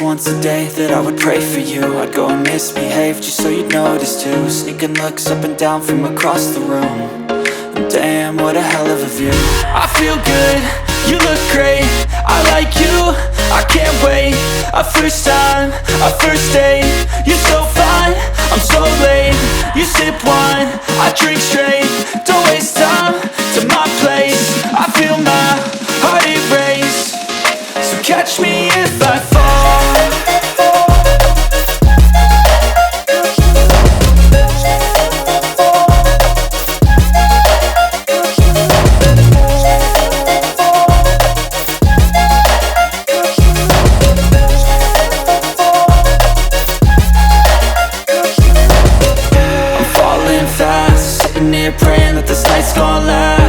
once a day that I would pray for you. I'd go and misbehave just so you'd notice too. Sneaking looks up and down from across the room. And damn, what a hell of a view. I feel good, you look great, I like you, I can't wait. A first time, a first date, you're so fine, I'm so late. You sip wine, I drink straight. Don't waste time to my place. I feel my heart erase. So catch me if I fall. I'm falling fast, sitting here praying that this night's gonna last.